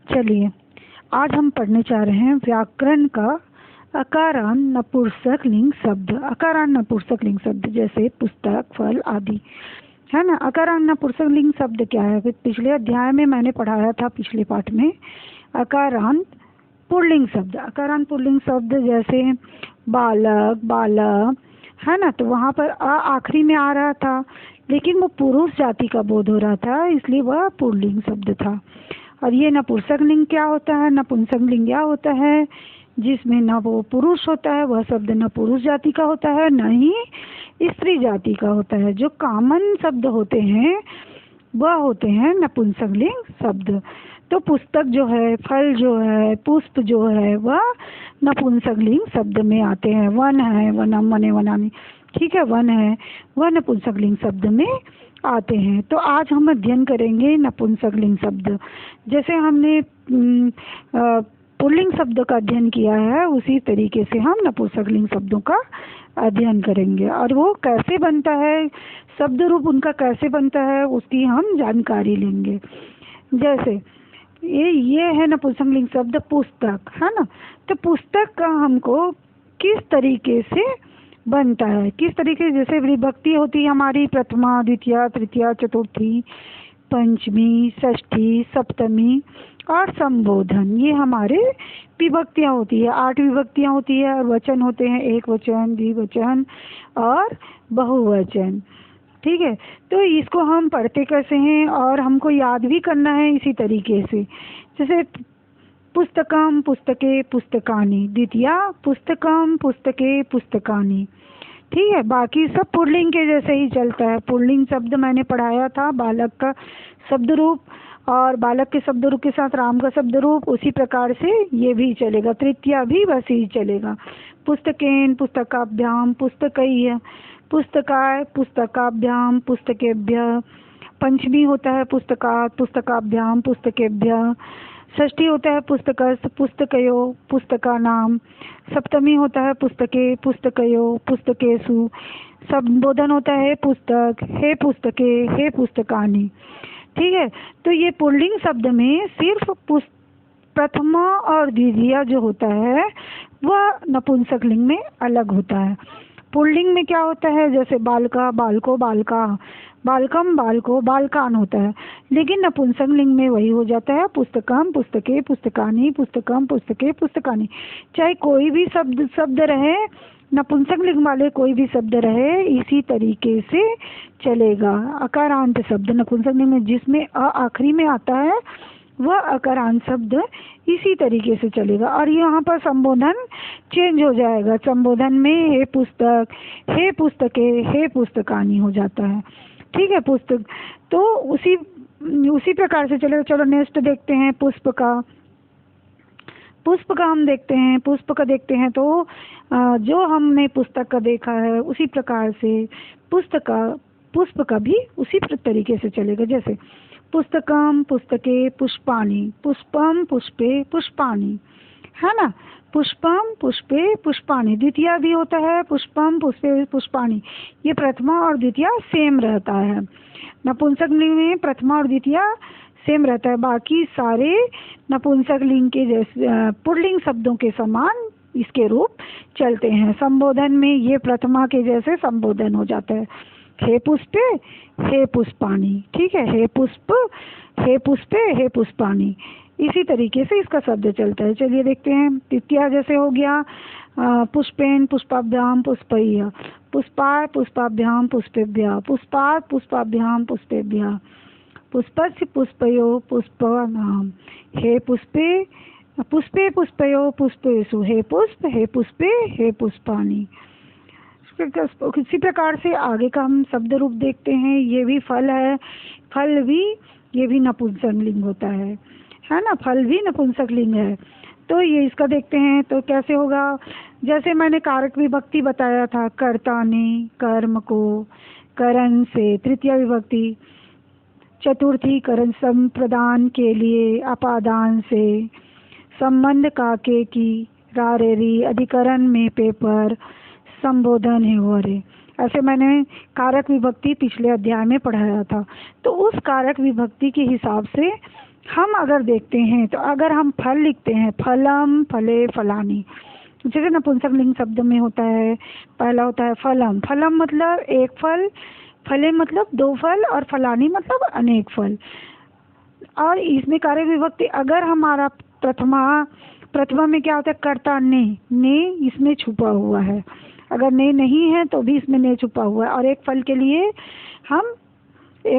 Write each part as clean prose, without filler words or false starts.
चलिए, आज हम पढ़ने जा रहे हैं व्याकरण का अकारांत नपुंसक लिंग शब्द। अकारांत नपुंसक लिंग शब्द जैसे पुस्तक, फल आदि, है ना। अकारांत नपुंसक लिंग शब्द क्या है? पिछले अध्याय में मैंने पढ़ाया था, पिछले पाठ में, अकारांत पुल्लिंग शब्द। अकारांत पुल्लिंग शब्द जैसे बालक, बालक, है ना। तो वहाँ पर अ आखिरी में आ रहा था, लेकिन वो पुरुष जाति का बोध हो रहा था, इसलिए वह पुल्लिंग शब्द था। और ये नपुंसक लिंग क्या होता है? नपुंसक लिंग क्या होता है? जिसमें न वो पुरुष होता है, वह शब्द न पुरुष जाति का होता है, न ही स्त्री जाति का होता है। जो कॉमन शब्द होते हैं वह होते हैं नपुंसक लिंग शब्द। तो पुस्तक जो है, फल जो है, पुष्प जो है, वह नपुंसक लिंग शब्द में आते हैं। वन है, वनम, वने, वनानि, ठीक है, वन है, वह नपुंसक लिंग शब्द में आते हैं। तो आज हम अध्ययन करेंगे नपुंसक लिंग शब्द। जैसे हमने पुल्लिंग शब्द का अध्ययन किया है, उसी तरीके से हम नपुंसक लिंग शब्दों का अध्ययन करेंगे। और वो कैसे बनता है, शब्द रूप उनका कैसे बनता है, उसकी हम जानकारी लेंगे। जैसे ये है नपुंसक लिंग शब्द पुस्तक, है ना। तो पुस्तक का हमको किस तरीके से बनता है, किस तरीके, जैसे विभक्ति होती है हमारी प्रथमा, द्वितीया, तृतीया, चतुर्थी, पंचमी, षष्ठी, सप्तमी और संबोधन, ये हमारे विभक्तियाँ होती है। 8 विभक्तियाँ होती है। और वचन होते हैं एक वचन, द्विवचन और बहुवचन, ठीक है। तो इसको हम पढ़ते कैसे हैं और हमको याद भी करना है इसी तरीके से। जैसे पुस्तकम, पुस्तके, पुस्तकानि, द्वितीया पुस्तकम, पुस्तके, पुस्तकानि, ठीक है। बाकी सब पुल्लिंग के जैसे ही चलता है। पुल्लिंग शब्द मैंने पढ़ाया था, बालक का शब्द रूप, और बालक के शब्द रूप के साथ राम का शब्द रूप, उसी प्रकार से ये भी चलेगा। तृतीया भी वैसे ही चलेगा। पुस्तकेन, पुस्तकाभ्याम, पुस्तकैः, पुस्तकाय, पुस्तकाभ्याम, पुस्तकेभ्यः। पंचमी होता है पुस्तकात्, पुस्तकाभ्याम, पुस्तकेभ्यः। षष्ठी होता है पुस्तकस्, पुस्तकयोः, पुस्तकानां। सप्तमी होता है पुस्तके, पुस्तकयोः, पुस्तकेषु। संबोधन होता है पुस्तक, हे पुस्तके, हे पुस्तकानि, ठीक है। तो ये पुल्लिंग शब्द में सिर्फ प्रथमा और द्वितीया जो होता है वह नपुंसक लिंग में अलग होता है। पुल्लिंग में क्या होता है? जैसे बालका, बालको, बालका, बालकम, बालको, बालकान होता है। लेकिन नपुंसक लिंग में वही हो जाता है, पुस्तकम, पुस्तके, पुस्तकानि, पुस्तकम, पुस्तके, पुस्तकानि। चाहे कोई भी शब्द रहे, नपुंसक लिंग वाले कोई भी शब्द रहे, इसी तरीके से चलेगा। अकारांत शब्द नपुंसक लिंग में जिसमें अ आखिरी में आता है, वह अकारांत शब्द इसी तरीके से चलेगा। और यहाँ पर संबोधन चेंज हो जाएगा। संबोधन में हे पुस्तक, हे पुस्तके, हे पुस्तकानि हो जाता है, ठीक है। पुस्तक तो उसी प्रकार से चलेगा। चलो नेक्स्ट देखते हैं पुष्प का। पुष्प का हम देखते हैं, पुष्प का देखते हैं तो जो हमने पुस्तक का देखा है, उसी प्रकार से पुष्प का भी उसी तरीके से चलेगा। जैसे पुस्तकम, पुस्तके, पुष्पाणि, पुष्पम, पुष्पे, पुष्पाणि, है ना। पुष्पम, पुष्पे, पुष्पाणि। द्वितीया भी होता है पुष्पम, पुष्पे, पुष्पाणि। ये प्रथमा और द्वितीया सेम रहता है। नपुंसक लिंग में प्रथमा और द्वितीया सेम रहता है। बाकी सारे नपुंसक लिंग के जैसे पुल्लिंग शब्दों के समान इसके रूप चलते हैं। संबोधन में ये प्रथमा के जैसे संबोधन हो जाता है, हे पुष्पे, हे पुष्पाणि, ठीक है। हे पुष्प, हे पुष्पे, हे पुष्पाणि, इसी तरीके से इसका शब्द चलता है। चलिए देखते हैं। तृतीया जैसे हो गया पुष्पेन, पुष्पाभ्याम, पुष्पैः, पुष्पाय, पुष्पाभ्याम, पुष्पेभ्यः, पुष्पात्, पुष्पाभ्याम, पुष्पेभ्यः, पुष्पस्य, पुष्पयोः, पुष्पानां। हे पुष्पे, पुष्पे, पुष्पयोः, पुष्पेषु, हे पुष्प, हे पुष्पे, हे पुष्पाणि। इसी प्रकार से आगे का हम शब्द रूप देखते हैं। ये भी फल है, फल भी, ये भी नपुंसक लिंग होता है ना। फल भी नपुंसक लिंग है। तो ये इसका देखते हैं तो कैसे होगा। जैसे मैंने कारक विभक्ति बताया था, कर्ता ने कर्म को करण से, तृतीया विभक्ति, चतुर्थी करण संप्रदान के लिए, अपादान से, संबंध काके की, रारेरी, अधिकरण में पेपर, संबोधन है वरे। ऐसे मैंने कारक विभक्ति पिछले अध्याय में पढ़ाया था। तो उस कारक विभक्ति के हिसाब से हम अगर देखते हैं तो अगर हम फल लिखते हैं फलम फले फलानी, जैसे नपुंसकलिंग शब्द में होता है, पहला होता है फलम। फलम मतलब एक फल, फले मतलब दो फल, और फलानी मतलब अनेक फल। और इसमें कार्य विभक्ति अगर हमारा प्रथमा में क्या होता है, कर्ता ने इसमें छुपा हुआ है। अगर ने नहीं है तो भी इसमें ने छुपा हुआ है। और एक फल के लिए हम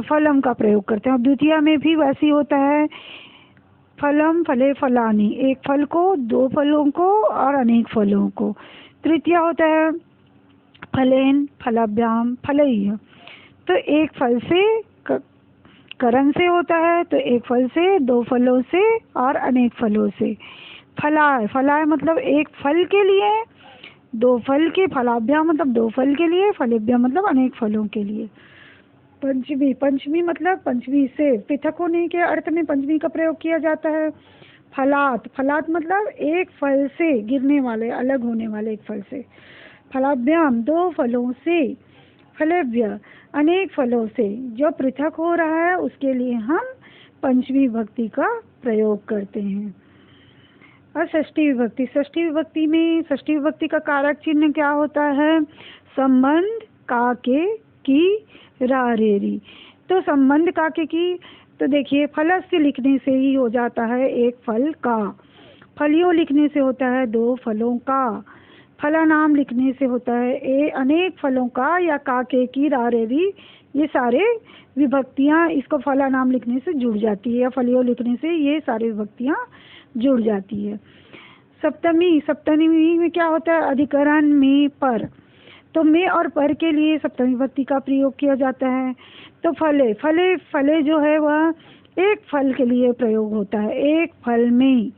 फलम का प्रयोग करते हैं। और द्वितीया में भी वैसे ही होता है, फलम फले फलानी, एक फल को, दो फलों को और अनेक फलों को। तृतीया होता है फलेन फलाभ्याम फलैः, तो एक फल से करण से होता है, तो एक फल से, दो फलों से और अनेक फलों से। फलाय, फलाय मतलब एक फल के लिए, दो फल के, फलाभ्याम मतलब दो फल के लिए, फलेभ्याम मतलब अनेक फलों के लिए। पंचमी, पंचमी मतलब पंचमी से पृथक होने के अर्थ में पंचमी का प्रयोग किया जाता है। फलात, फलात मतलब एक फल से गिरने वाले, अलग होने वाले एक फल से। फलाभ्याम दो फलों से, फलेभ्य अनेक फलों से, जो पृथक हो रहा है उसके लिए हम पंचमी विभक्ति का प्रयोग करते हैं। और षष्ठी विभक्ति, षष्ठी विभक्ति में षष्ठी विभक्ति का कारक चिन्ह क्या होता है, संबंध का के की रा रे री। तो संबंध का के की, तो देखिए फलस्य लिखने से ही हो जाता है एक फल का, फलियों लिखने से होता है दो फलों का, फला नाम लिखने से होता है अनेक फलों का, या का के की रा रे री, ये सारे विभक्तियां इसको फला नाम लिखने से जुड़ जाती है, या फलियों लिखने से ये सारी विभक्तियां जुड़ जाती है। सप्तमी, सप्तमी में क्या होता है, अधिकरण में पर, तो में और पर के लिए सप्तमी विभक्ति का प्रयोग किया जाता है। तो फले, फले फले जो है वह एक फल के लिए प्रयोग होता है, एक फल में,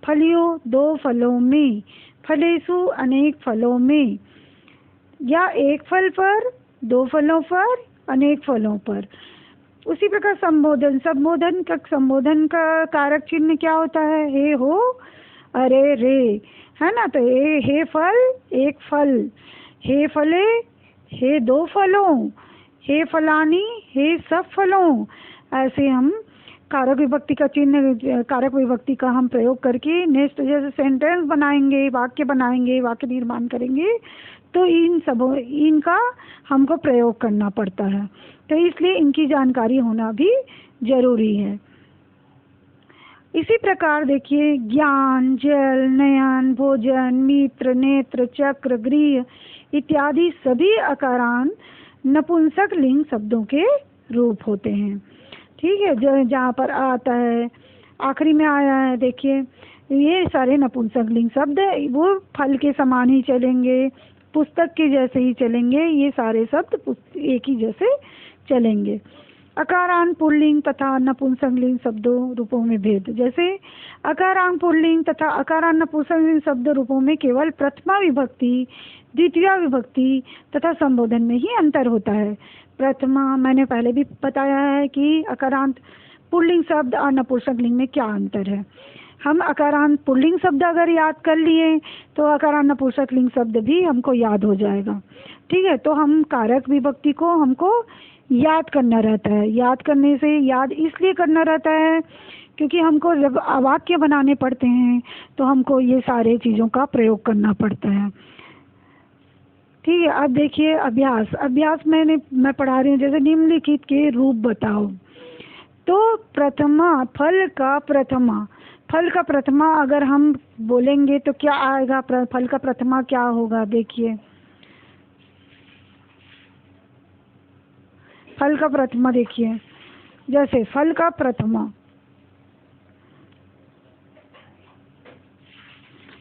फलियों दो फलों में, फलेसु अनेक फलों में, या एक फल पर, दो फलों पर, अनेक फलों पर। उसी प्रकार संबोधन, संबोधन का कारक चिन्ह क्या होता है, हे हो अरे रे, है ना। तो हे फल एक फल, हे फले हे दो फलों, हे फलानी हे सब फलों। ऐसे हम कारक विभक्ति का चिन्ह, कारक विभक्ति का हम प्रयोग करके नेक्स्ट जैसे सेंटेंस बनाएंगे, वाक्य बनाएंगे, वाक्य निर्माण करेंगे, तो इनका हमको प्रयोग करना पड़ता है। तो इसलिए इनकी जानकारी होना भी जरूरी है। इसी प्रकार देखिए ज्ञान, जल, नयन, भोजन, मित्र, नेत्र, चक्र, गृह इत्यादि सभी अकारान नपुंसक लिंग शब्दों के रूप होते हैं। ठीक है, जो जहाँ पर आता है आखिरी में आया है, देखिए ये सारे नपुंसक लिंग शब्द वो फल के समान ही चलेंगे, पुस्तक के जैसे ही चलेंगे, ये सारे शब्द एक ही जैसे चलेंगे। अकारांत पुल्लिंग तथा नपुंसकलिंग शब्दों रूपों में भेद, जैसे अकारांत पुल्लिंग तथा अकारांत नपुंसकलिंग शब्द रूपों में केवल प्रथमा विभक्ति, द्वितीया विभक्ति तथा संबोधन में ही अंतर होता है। प्रथमा मैंने पहले भी बताया है कि अकारांत पुल्लिंग शब्द और नपुंसकलिंग में क्या अंतर है। हम अकारांत पुल्लिंग शब्द अगर याद कर लिए तो अकारांत नपुंसकलिंग शब्द भी हमको याद हो जाएगा। ठीक है, तो हम कारक विभक्ति को हमको याद करना रहता है। याद करने से, याद इसलिए करना रहता है क्योंकि हमको जब वाक्य बनाने पड़ते हैं तो हमको ये सारे चीज़ों का प्रयोग करना पड़ता है। ठीक है, अब देखिए अभ्यास। अभ्यास मैं पढ़ा रही हूँ, जैसे निम्नलिखित के रूप बताओ। तो प्रथमा, फल का प्रथमा, फल का प्रथमा अगर हम बोलेंगे तो क्या आएगा, फल का प्रथमा क्या होगा, देखिए फल का प्रथमा, देखिए जैसे फल का प्रथमा,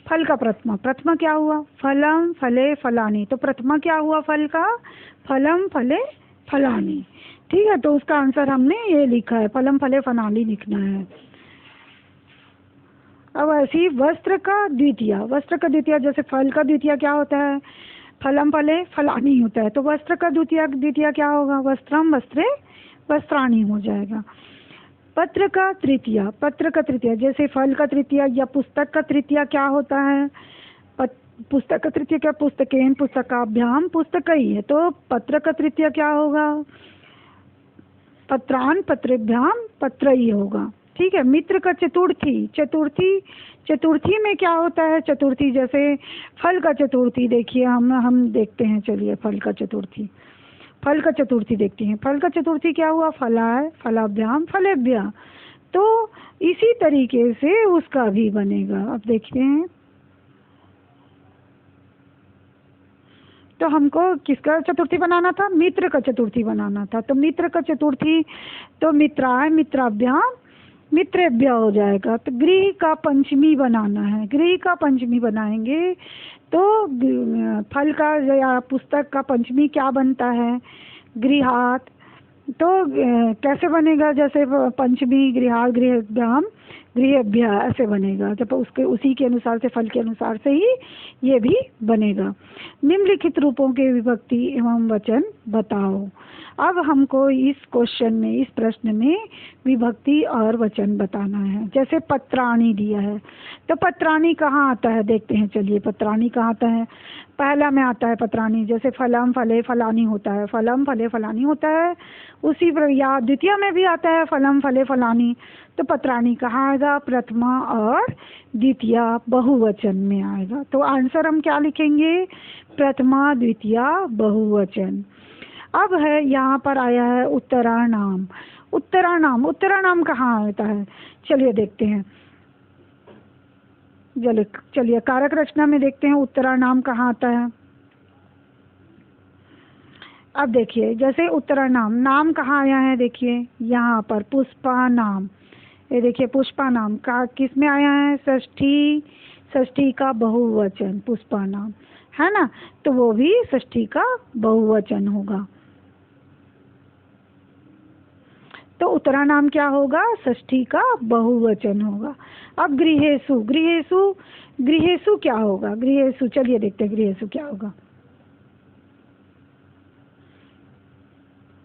फल का प्रथमा, प्रथमा क्या हुआ, फलम फले फलानी, तो प्रथमा क्या हुआ फल का, फलम फले फलानी। ठीक है, तो उसका आंसर हमने ये लिखा है, फलम फले फलानी लिखना है। अब ऐसी वस्त्र का द्वितीया, वस्त्र का द्वितीया, जैसे फल का द्वितीया क्या होता है, फलम फले फलानी होता है, तो वस्त्र का द्वितीया क्या होगा, वस्त्रम वस्त्रे वस्त्राणी हो जाएगा। पत्र का तृतीया, पत्र का तृतीया, जैसे फल का तृतीया या पुस्तक का तृतीया क्या होता है, पुस्तक का तृतीया क्या, पुस्तकेन पुस्तकाभ्याम पुस्तकई है, तो पत्र का तृतीया क्या होगा, पत्रान पत्रेभ्याम पत्रई होगा। ठीक है। मित्र का चतुर्थी, चतुर्थी, चतुर्थी में क्या होता है? चतुर्थी जैसे फल का चतुर्थी देखिए, हम देखते हैं, चलिए फल का चतुर्थी, फल का चतुर्थी देखते हैं। फल का चतुर्थी क्या हुआ? फलाय, फलाभ्याम, फलेभ्यः। तो इसी तरीके से उसका भी बनेगा। अब देखते हैं, तो हमको किसका चतुर्थी बनाना था? मित्र का चतुर्थी बनाना था। तो मित्र का चतुर्थी, तो मित्राय, मित्राभ्याम, मित्रेभ्य हो जाएगा। तो गृह का पंचमी बनाना है, गृह का पंचमी बनाएंगे तो फल का या पुस्तक का पंचमी क्या बनता है? गृहात। तो कैसे बनेगा? जैसे पंचमी गृहात, गृहभ्याम, गृहभ्य ऐसे बनेगा। जब उसके उसी के अनुसार से, फल के अनुसार से ही ये भी बनेगा। निम्नलिखित रूपों के विभक्ति एवं वचन बताओ। अब हमको इस क्वेश्चन में, इस प्रश्न में विभक्ति और वचन बताना है। जैसे पत्राणि दिया है, तो पत्राणि कहाँ आता है? देखते हैं, चलिए पत्राणि कहाँ आता है? पहला में आता है पत्राणि, जैसे फलम फले फलानी होता है, फलम फले फलानी होता है। उसी पर या द्वितीय में भी आता है फलम फले फलानी। तो पत्राणि कहाँ आएगा? प्रथमा और द्वितीय बहुवचन में आएगा। तो आंसर हम क्या लिखेंगे? प्रथमा द्वितीय बहुवचन। अब है यहाँ पर आया है उत्तरानाम। उत्तरानाम, उत्तरानाम कहाँ आता है? चलिए देखते हैं, चलिए कारक रचना में देखते हैं उत्तरानाम कहाँ आता है। अब देखिए, जैसे उत्तरानाम, नाम कहाँ आया है? देखिए यहाँ पर पुष्पा नाम, ये देखिए पुष्पा नाम का किस में आया है? षष्ठी, षष्ठी का बहुवचन पुष्पा नाम है ना, तो वो भी षष्ठी का बहुवचन होगा। तो उत्तरानाम क्या होगा? षष्ठी का बहुवचन होगा। अब गृहेषु, गृहेषु, गृहेषु क्या होगा? गृहेषु, चलिए देखते हैं गृहेषु क्या होगा।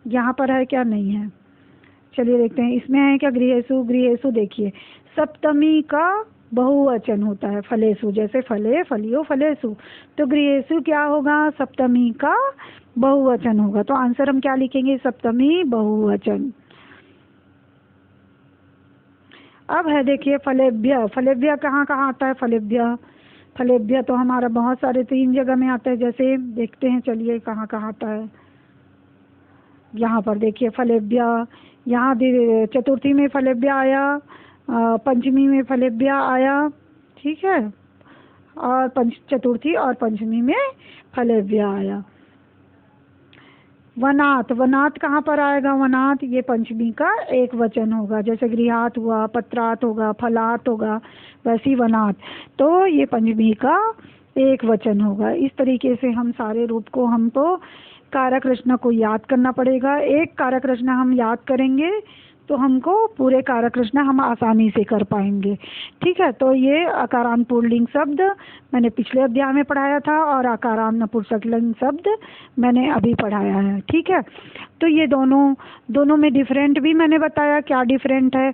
यहाँ पर है क्या? नहीं है। चलिए देखते हैं इसमें है क्या गृहेषु। गृहेषु देखिए सप्तमी का बहुवचन होता है फलेषु, जैसे फले फलियो फलेषु। तो गृहेषु क्या होगा? सप्तमी का बहुवचन होगा। तो आंसर हम क्या लिखेंगे? सप्तमी बहुवचन। अब है देखिए फलेभ्य, फलेभ्य कहाँ कहाँ आता है? फलेभ्य, फलेभ्य तो हमारा बहुत सारे 3 जगह में आता है। जैसे देखते हैं, चलिए कहाँ कहाँ आता है। यहाँ पर देखिए फलेभ्य, यहाँ चतुर्थी में फलेभ्य आया, पंचमी में फलेभ्य आया, ठीक है, और चतुर्थी और पंचमी में फलेभ्य आया। वनात, वनात कहाँ पर आएगा? वनात ये पंचमी का एक वचन होगा। जैसे गृहात हुआ, पत्रात होगा, फलात होगा, वैसी वनात, तो ये पंचमी का एक वचन होगा। इस तरीके से हम सारे रूप को, हमको कारक रचना को याद करना पड़ेगा। एक कारक रचना हम याद करेंगे तो हमको पूरे कारक रचना हम आसानी से कर पाएंगे। ठीक है, तो ये आकारांत पुल्लिंग शब्द मैंने पिछले अध्याय में पढ़ाया था और आकारांत नपुंसकलिंग शब्द मैंने अभी पढ़ाया है। ठीक है, तो ये दोनों में डिफरेंट भी मैंने बताया क्या डिफरेंट है।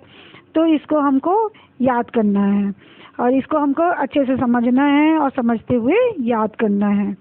तो इसको हमको याद करना है और इसको हमको अच्छे से समझना है और समझते हुए याद करना है।